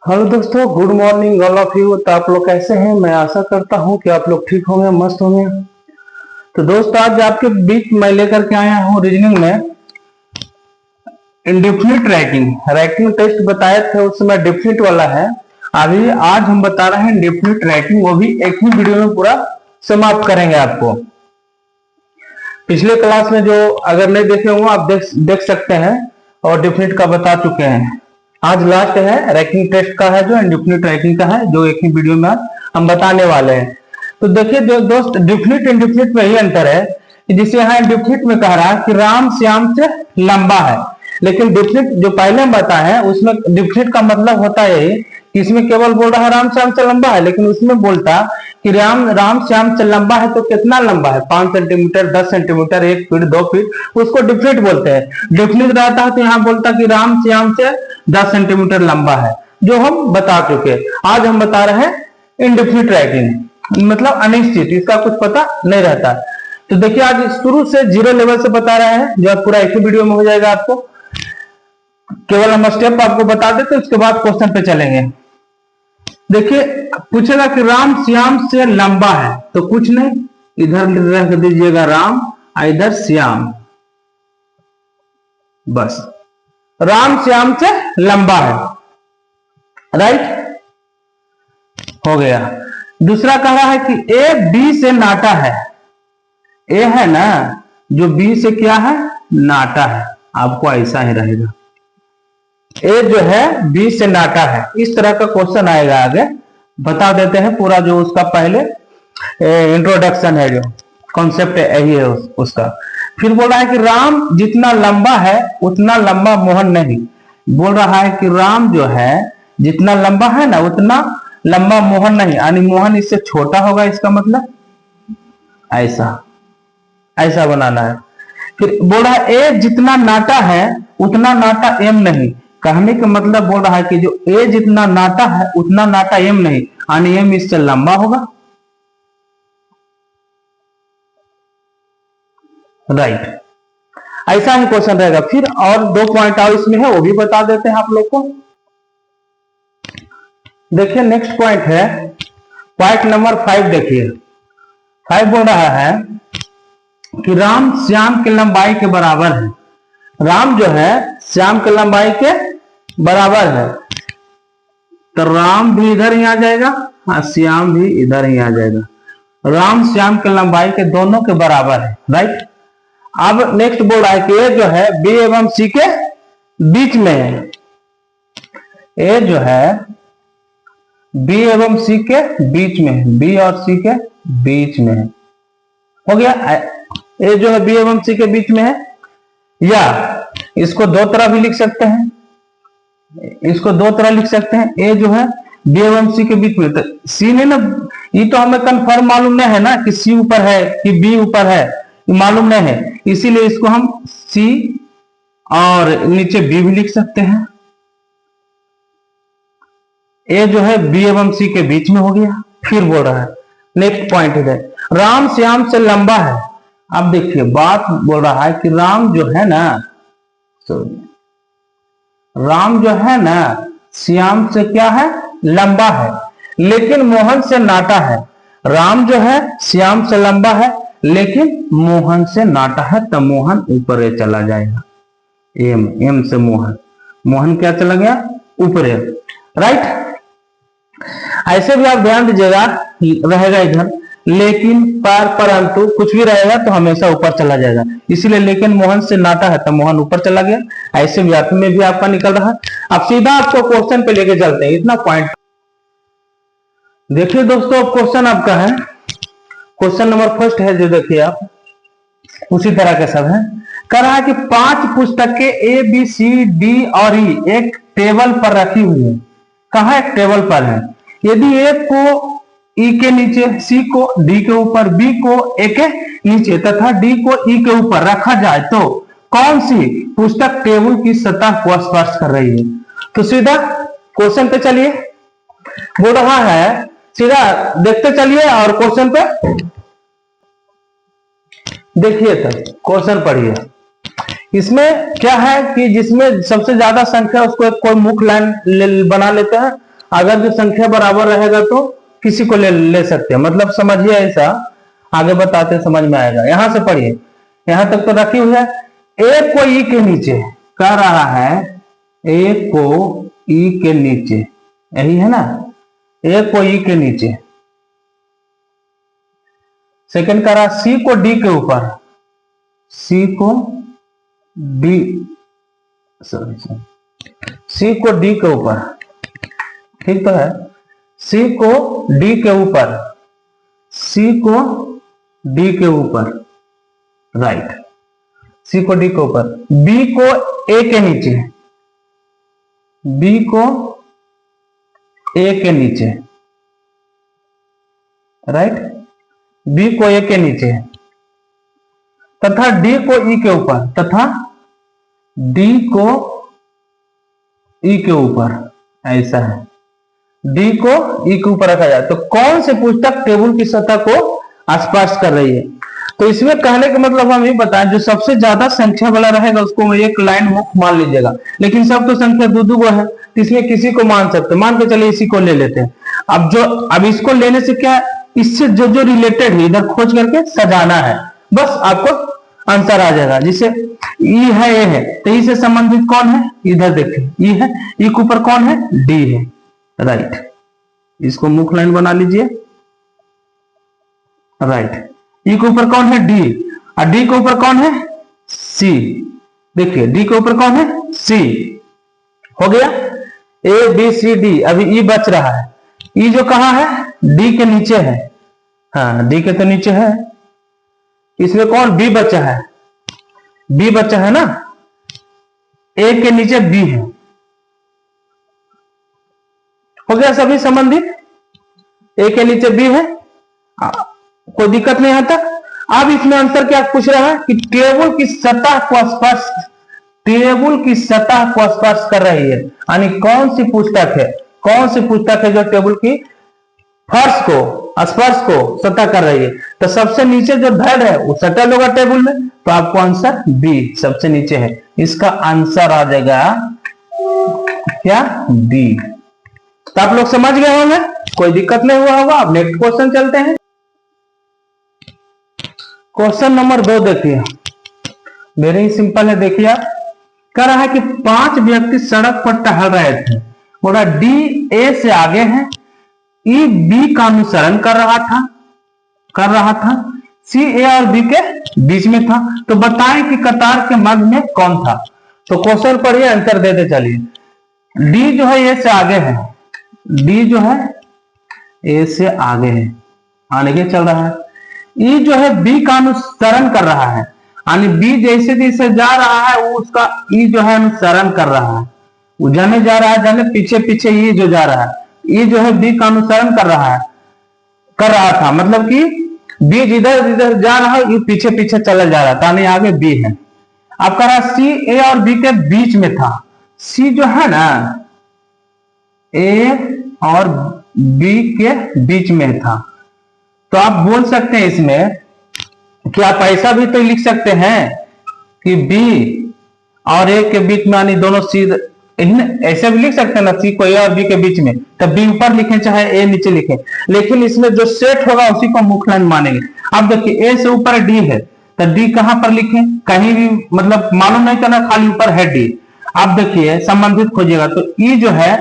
Hello दोस्तों, good morning all of you. तो आप लोग कैसे हैं? मैं आशा करता हूं कि आप लोग ठीक होंगे, मस्त होंगे। तो दोस्तों, आज आपके बीच मैं लेकर के आया हूं रीजनिंग में इंडेफिनिट रैंकिंग टेस्ट बताए थे उस समय डेफिनिट वाला है। अभी आज हम बता रहे हैं इंडेफिनिट रैंकिंग, वो भी एक ही वीडियो में पूरा समाप्त करेंगे। आपको पिछले क्लास में जो अगर नहीं देखे हो आप देख सकते हैं, और डेफिनिट का बता चुके हैं। आज लास्ट है रैंकिंग टेस्ट का है, जो इंडेफिनिट रैंकिंग का है, जो एक ही वीडियो में आज हम बताने वाले हैं। तो देखिए दोस्त, डेफिनिट इंडेफिनिट में यही अंतर है कि जिसे यहाँ इंडेफिनिट में कह रहा है कि राम श्याम से लंबा है, लेकिन डेफिनिट जो पहले हम बताए हैं उसमें डेफिनिट का मतलब होता है यही कि इसमें केवल बोल रहा है राम श्याम से लंबा है, लेकिन उसमें बोलता कि राम श्याम से लंबा है तो कितना लंबा है, 5 सेंटीमीटर, 10 सेंटीमीटर, 1 फीट, 2 फीट, उसको डेफिनिट बोलते हैं। डेफिनिट रहता है तो यहाँ बोलता कि राम श्याम से 10 सेंटीमीटर लंबा है, जो हम बता चुके। आज हम बता रहे हैं इंडेफिनिट रैंकिंग, मतलब अनिश्चित, इसका कुछ पता नहीं रहता। तो देखिए, आज शुरू से 0 लेवल से बता रहे हैं, जो पूरा एक ही वीडियो में हो जाएगा। आपको केवल हम स्टेप आपको बता देते, उसके बाद क्वेश्चन पे चलेंगे। देखिए, पूछेगा कि राम श्याम से लंबा है, तो कुछ नहीं, इधर रख दीजिएगा राम, इधर श्याम, बस राम श्याम से लंबा है, राइट, हो गया। दूसरा कह रहा है कि ए बी से नाटा है। ए है ना, जो बी से क्या है, नाटा है। आपको ऐसा ही रहेगा, ए जो है बी से नाटा है। इस तरह का क्वेश्चन आएगा, आगे बता देते हैं पूरा, जो उसका पहले इंट्रोडक्शन है, जो कॉन्सेप्ट यही है उसका। फिर बोल रहा है कि राम जितना लंबा है उतना लंबा मोहन नहीं। बोल रहा है कि राम जो है जितना लंबा है ना उतना लंबा मोहन नहीं, यानी मोहन इससे छोटा होगा, इसका मतलब ऐसा बनाना है। फिर बोल रहा है ए जितना नाटा है उतना नाटा एम नहीं। कहने का मतलब बोल रहा है कि जो ए जितना नाटा है उतना नाटा एम नहीं, यानी एम इससे लंबा होगा, राइट। ऐसा ही क्वेश्चन रहेगा। फिर और 2 पॉइंट और इसमें है, वो भी बता देते हैं आप लोग को। देखिए, नेक्स्ट पॉइंट है पॉइंट नंबर 5। देखिए 5 बोल रहा है कि राम श्याम की लंबाई के बराबर है। राम जो है श्याम की लंबाई के बराबर है, तो राम भी इधर ही आ जाएगा और श्याम भी इधर ही आ जाएगा। राम श्याम की लंबाई के दोनों के बराबर है, राइट। अब नेक्स्ट बोल रहा है कि ए जो है बी एवं सी के बीच में है। ए जो है बी एवं सी के बीच में है, बी और सी के बीच में है, हो गया। ए जो है बी एवं सी के बीच में है, या इसको दो तरह भी लिख सकते हैं, इसको दो तरह लिख सकते हैं। ए जो है बी एवं सी के बीच में, तो सी ने ना, ये तो हमें कंफर्म मालूम नहीं है ना कि सी ऊपर है कि बी ऊपर है, मालूम नहीं है, इसीलिए इसको हम सी और नीचे बी भी लिख सकते हैं। ए जो है बी एवं सी के बीच में हो गया। फिर बोल रहा है नेक्स्ट पॉइंट है राम श्याम से लंबा है। अब देखिए, बात बोल रहा है कि राम जो है ना, राम जो है ना श्याम से क्या है, लंबा है, लेकिन मोहन से नाटा है। राम जो है श्याम से लंबा है, लेकिन मोहन से नाटा है, तो मोहन ऊपर चला जाएगा। एम से मोहन क्या चला गया, ऊपर, राइट। ऐसे भी आप ध्यान दीजिएगा, रहेगा इधर, लेकिन परंतु कुछ भी रहेगा तो हमेशा ऊपर चला जाएगा, इसीलिए लेकिन मोहन से नाटा है तो मोहन ऊपर चला गया। ऐसे भी अर्थ में भी आपका निकल रहा है। अब सीधा आपको क्वेश्चन पे लेके चलते हैं, इतना पॉइंट देखिए दोस्तों। क्वेश्चन आपका है, क्वेश्चन नंबर 1 है, जो देखिए आप उसी तरह के सब है। कह रहा है कि 5 पुस्तकें ए बी सी डी और ई एक टेबल पर रखी हुई है। कहा एक टेबल पर है। यदि ए को ई के नीचे, सी को डी के ऊपर, बी को ए के नीचे तथा डी को ई के ऊपर रखा जाए, तो कौन सी पुस्तक टेबल की सतह को स्पर्श कर रही है। तो सीधा क्वेश्चन पे चलिए, बोल रहा है, सीधा देखते चलिए और क्वेश्चन पे देखिए, तो क्वेश्चन पढ़िए। इसमें क्या है कि जिसमें सबसे ज्यादा संख्या उसको एक कोई मुख्य लाइन बना लेते हैं अगर जो संख्या बराबर रहेगा तो किसी को ले सकते हैं, मतलब समझिए ऐसा, आगे बताते हैं समझ में आएगा। यहां से पढ़िए, यहां तक तो रखी हुई है। एक को ई के नीचे कह रहा है, एक को ई के नीचे, यही है ना, एक को ई के नीचे। सेकंड कह रहा सी को डी के ऊपर, सी को डी, सॉरी, सी को डी के ऊपर, ठीक तो है, सी को डी के ऊपर, सी को डी के ऊपर, राइट, सी को डी के ऊपर, बी को ए के नीचे, बी को ए के नीचे, राइट, बी को ए के नीचे, तथा डी को ई के ऊपर, तथा डी को ई के ऊपर, ऐसा है, डी को ई के ऊपर रखा जाए। तो कौन से पुस्तक टेबल की सतह को स्पर्श कर रही है? तो इसमें कहने का मतलब हम ये बताएं, जो सबसे ज्यादा संख्या वाला रहेगा उसको एक लाइन मुख्य मान लीजिएगा, लेकिन सब तो संख्या दो है, तो इसमें किसी को मान सकते, मान के चलिए इसी को ले लेते हैं। अब इसको लेने से क्या, इससे जो जो रिलेटेड है इधर खोज करके सजाना है, बस आपको आंसर आ जाएगा। जिसे ई है, ए है, तो ई से संबंधित कौन है, इधर देखिए ई है, ई के ऊपर कौन है, डी है, राइट, इसको मुख्य लाइन बना लीजिए, राइट, ई के ऊपर कौन है, डी, और डी के ऊपर कौन है, सी, देखिए डी के ऊपर कौन है, सी, हो गया, ए बी सी डी, अभी ई बच रहा है, ई जो कहां है, डी के नीचे है, हाँ डी के तो नीचे है, इसमें कौन, बी बचा है, बी बचा है ना, ए के नीचे बी है, हो गया सभी संबंधित, ए के नीचे बी है, कोई दिक्कत नहीं यहां तक। अब इसमें आंसर क्या पूछ रहा है कि टेबल की सतह को स्पर्श, टेबल की सतह को स्पर्श कर रही है, यानी कौन सी पुस्तक है, कौन सी पुस्तक है जो टेबल की फर्श को, स्पर्श को सतह कर रही है? तो सबसे नीचे जो धड़ है वो सटल होगा टेबल में, तो आपको आंसर बी सबसे नीचे है, इसका आंसर आ जाएगा क्या, डी। तो आप लोग समझ गए होंगे, कोई दिक्कत नहीं हुआ होगा। अब नेक्स्ट क्वेश्चन चलते हैं। क्वेश्चन नंबर 2 देखिए, वेरी ही सिंपल है, देखिए आप, कह रहा है कि 5 व्यक्ति सड़क पर टहल रहे थे, बोला डी ए से आगे है, ई बी का अनुसरण कर रहा था, सी ए और बी के बीच में था, तो बताएं कि कतार के मध्य में कौन था? तो क्वेश्चन पढ़िए, आंसर दे दे चलिए। डी जो है ए से आगे है, डी जो है ए से आगे है, आगे चल रहा है, ई जो है बी का अनुसरण कर रहा है, यानी बी जैसे जैसे जा रहा है वो उसका ई जो है अनुसरण कर रहा है, वो जाने जा रहा है, जाने पीछे पीछे ई जो जा रहा है, ई जो है बी का अनुसरण कर रहा था, मतलब कि बी जिधर जिधर जा रहा है ये पीछे पीछे चला जा रहा था, यानी आगे बी है। अब कह रहा सी ए और बी के बीच में था, सी जो है ना ए और बी के बीच में था, तो आप बोल सकते हैं इसमें कि आप ऐसा भी तो लिख सकते हैं कि बी और ए के बीच में, यानी दोनों सी, ऐसे भी लिख सकते हैं ना, सी को ए और बी के बीच में, तब बी ऊपर लिखें चाहे ए नीचे लिखें, लेकिन इसमें जो सेट होगा उसी को मुख्य लाइन मानेंगे। अब देखिए ए से ऊपर डी है, तो डी कहां पर लिखें, कहीं भी मतलब मालूम नहीं करना, खाली ऊपर है डी। अब देखिए संबंधित खोजिएगा, तो ई जो है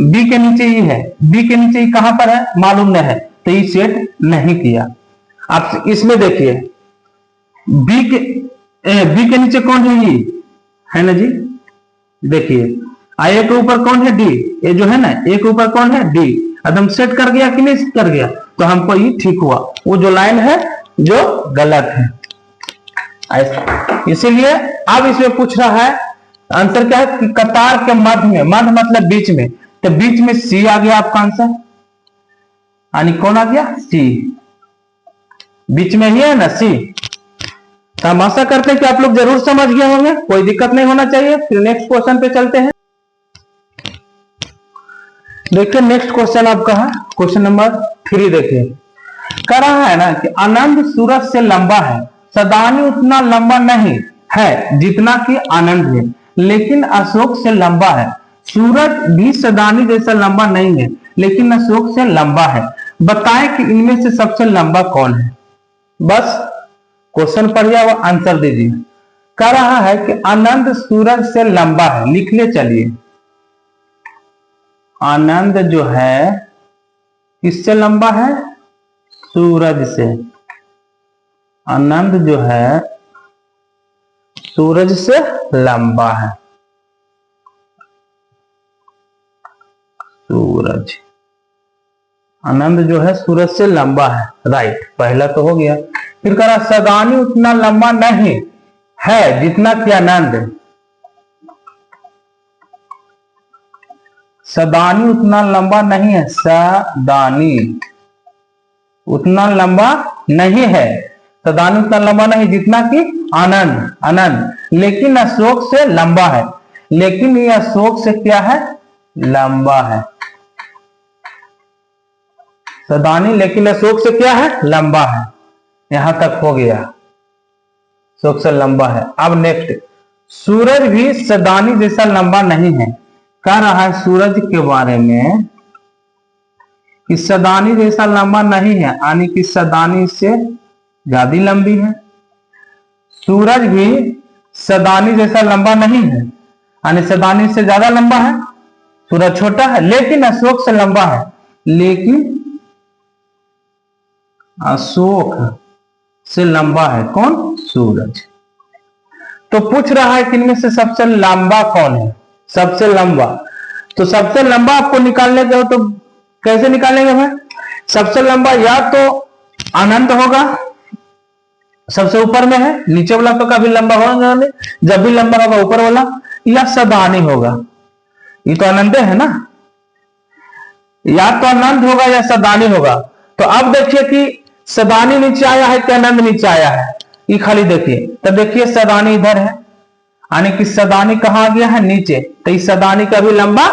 बी के नीचे ई है, बी के नीचे ई कहां पर है मालूम नहीं है, तो ई सेट नहीं किया। आप इसमें देखिए बी के नीचे कौन है, ई है ना जी, देखिए ए के ऊपर कौन है, डी, ये जो है ना ए के ऊपर कौन है, डी, एकदम सेट कर गया कि नहीं कर गया, तो हमको ये ठीक हुआ, वो जो लाइन है जो गलत है ऐसा। इसीलिए अब इसमें पूछ रहा है आंसर क्या है कि कतार के मध्य में, मध्य मतलब बीच में, तो बीच में सी आ गया आपका आंसर, यानी कौन आ गया, सी, बीच में ही है ना सी। तो हम आशा करते हैं कि आप लोग जरूर समझ गए होंगे, कोई दिक्कत नहीं होना चाहिए। फिर नेक्स्ट क्वेश्चन पे चलते हैं। देखिए नेक्स्ट क्वेश्चन आपका है क्वेश्चन नंबर 3, देखिए कह रहा है ना कि आनंद सूरज से लंबा है, सदानी उतना लंबा नहीं है जितना कि आनंद है, लेकिन अशोक से लंबा है। सूरज भी सदानी जैसा लंबा नहीं है लेकिन अशोक से लंबा है, बताएं कि इनमें से सबसे लंबा कौन है। बस क्वेश्चन पढ़िए और आंसर दीजिए। कह रहा है कि आनंद सूरज से लंबा है, लिख ले चलिए। आनंद जो है किससे लंबा है? सूरज से। आनंद जो है सूरज से लंबा है। सूरज, आनंद जो है सूरज से लंबा है, राइट, पहला तो हो गया। फिर कह रहा सदानी उतना लंबा नहीं है जितना कि आनंद। सदानी उतना लंबा नहीं है, सदानी उतना लंबा नहीं है, सदानी उतना लंबा नहीं जितना कि आनंद। आनंद लेकिन अशोक से लंबा है, लेकिन ये अशोक से क्या है? लंबा है। सदानी लेकिन अशोक से क्या है? लंबा है। यहां तक हो गया, अशोक से लंबा है। अब नेक्स्ट, सूरज भी सदानी जैसा लंबा नहीं है। कह रहा है सूरज के बारे में कि सदानी जैसा लंबा नहीं है, यानी कि सदानी से ज्यादा लंबी है। सूरज भी सदानी जैसा लंबा नहीं है, यानी सदानी से ज्यादा लंबा है। सूरज छोटा है लेकिन अशोक से लंबा है, लेकिन अशोक से लंबा है कौन? सूरज। तो पूछ रहा है कि इनमें से सबसे लंबा कौन है? सबसे लंबा, तो सबसे लंबा आपको निकालने का हो तो कैसे निकालेंगे भाई? सबसे लंबा या तो आनंद होगा, सबसे ऊपर में है, नीचे वाला तो कभी लंबा होगा नहीं, जब भी लंबा होगा ऊपर वाला, या सदानी होगा। ये तो आनंद है ना, या तो आनंद होगा या सदानी होगा। तो अब देखिए कि सदानी नीचे आया है कि आनंद नीचे आया है, ये खाली देखिए। तो देखिए सदानी इधर है, यानी कि सदानी कहां आ गया है? नीचे। तो इस सदानी कभी लंबा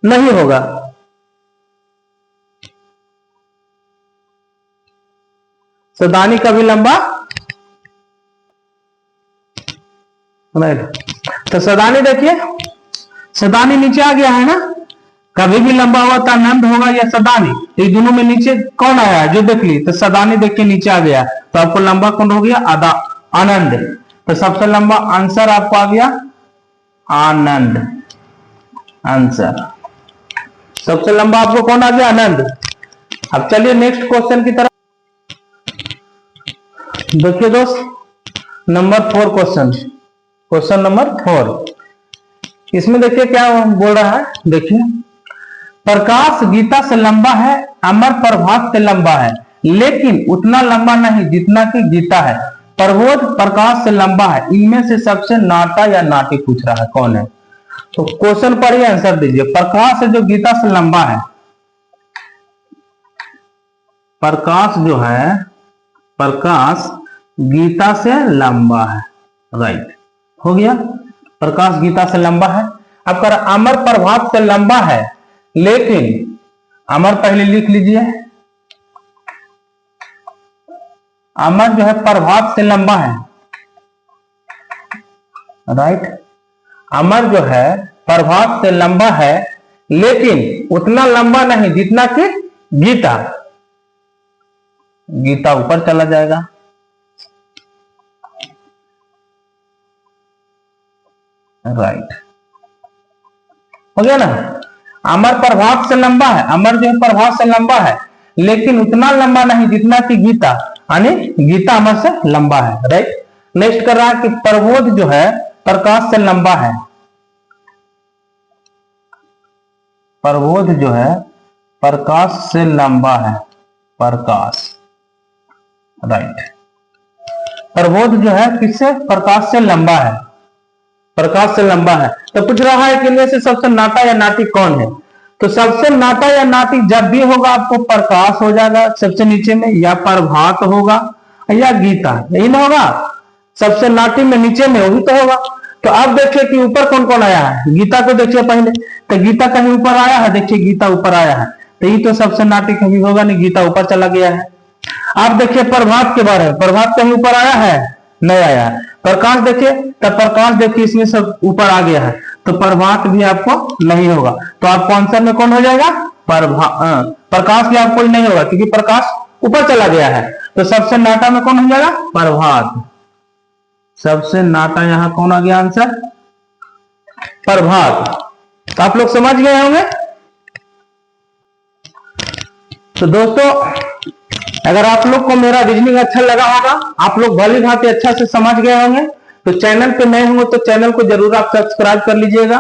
नहीं होगा। सदानी कभी लंबा नहीं। तो सदानी देखिए, सदानी नीचे आ गया है ना, कभी भी लंबा हुआ तो आनंद होगा या सदानी। ये दोनों में नीचे कौन आया है? जो देख ली, तो सदानी देखिए नीचे आ गया, तो आपको लंबा कौन हो गया? आनंद। तो सबसे लंबा आंसर आपको आ गया आनंद। आंसर सबसे लंबा आपको कौन आ गया? आनंद। अब चलिए नेक्स्ट क्वेश्चन की तरफ देखिए दोस्त, नंबर 4 क्वेश्चन। क्वेश्चन नंबर 4, इसमें देखिए क्या बोल रहा है। देखिए, प्रकाश गीता से लंबा है, अमर प्रभात से लंबा है, लेकिन उतना लंबा नहीं जितना कि गीता है। प्रबोध प्रकाश से लंबा है, इनमें से सबसे नाटा या नाटी पूछ रहा है, कौन है? तो क्वेश्चन पढ़िए, आंसर दीजिए। प्रकाश जो गीता से लंबा है, प्रकाश जो है, प्रकाश गीता से लंबा है, राइट, हो गया। प्रकाश गीता से लंबा है। अब कर अमर प्रभात से लंबा है, लेकिन अमर पहले लिख लीजिए, अमर जो है प्रभात से लंबा है, राइट। अमर जो है प्रभात से लंबा है, लेकिन उतना लंबा नहीं जितना कि गीता। गीता ऊपर चला जाएगा, राइट, हो गया ना। अमर प्रभात से लंबा है, अमर जो है प्रभात से लंबा है, लेकिन उतना लंबा नहीं जितना कि गीता, यानी गीता अमर से लंबा है, राइट। नेक्स्ट कर रहा है कि प्रबोध जो है प्रकाश से लंबा है। प्रबोध जो है प्रकाश से लंबा है, प्रकाश, राइट। प्रबोध जो है किससे? प्रकाश से लंबा है, प्रकाश से लंबा है। तो पूछ रहा है कि इनमें से सबसे नाटा या नाटी कौन है? तो सबसे नाटा या नाटी जब भी होगा आपको प्रकाश हो जाएगा सबसे नीचे में, या प्रभात होगा या गीता, यही ना होगा। सबसे नाटी में नीचे में वही तो होगा। तो अब देखिए कि ऊपर कौन कौन आया है। गीता को देखिए पहले, तो गीता कहीं ऊपर आया है, देखिए गीता ऊपर आया है, तो ये तो सबसे नाटी कभी होगा नहीं, गीता ऊपर चला गया है। आप देखिए प्रभात के बारे में, प्रभात कहीं ऊपर आया है? नहीं आया है। प्रकाश देखिए, तब प्रकाश देखिए इसमें सब ऊपर आ गया है, तो प्रभात भी आपको नहीं होगा, तो आपको आंसर में कौन हो जाएगा? प्रकाश भी आपको नहीं होगा क्योंकि प्रकाश ऊपर चला गया है। तो सबसे नाटा में कौन हो जाएगा? प्रभात। सबसे नाटा यहां कौन आ गया आंसर? प्रभात। तो आप लोग समझ गए होंगे। तो दोस्तों अगर आप लोग को मेरा रीजनिंग अच्छा लगा होगा, आप लोग भली भांति अच्छा से समझ गए होंगे, तो चैनल पे नए होंगे तो चैनल को जरूर आप सब्सक्राइब कर लीजिएगा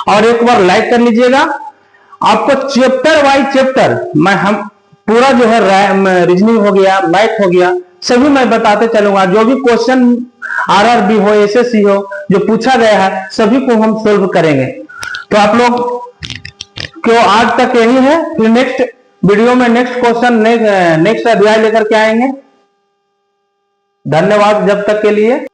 और एक बार लाइक कर लीजिएगा। आपको चैप्टर वाइज चैप्टर हम पूरा जो है रीजनिंग हो गया, मैथ हो गया, सभी मैं बताते चलूंगा। जो भी क्वेश्चन आरआरबी हो, एसएससी हो, जो पूछा गया है सभी को हम सोल्व करेंगे। तो आप लोग को आज तक यही है, फिर नेक्स्ट वीडियो में नेक्स्ट क्वेश्चन नेक्स्ट अध्याय लेकर के आएंगे। धन्यवाद जब तक के लिए।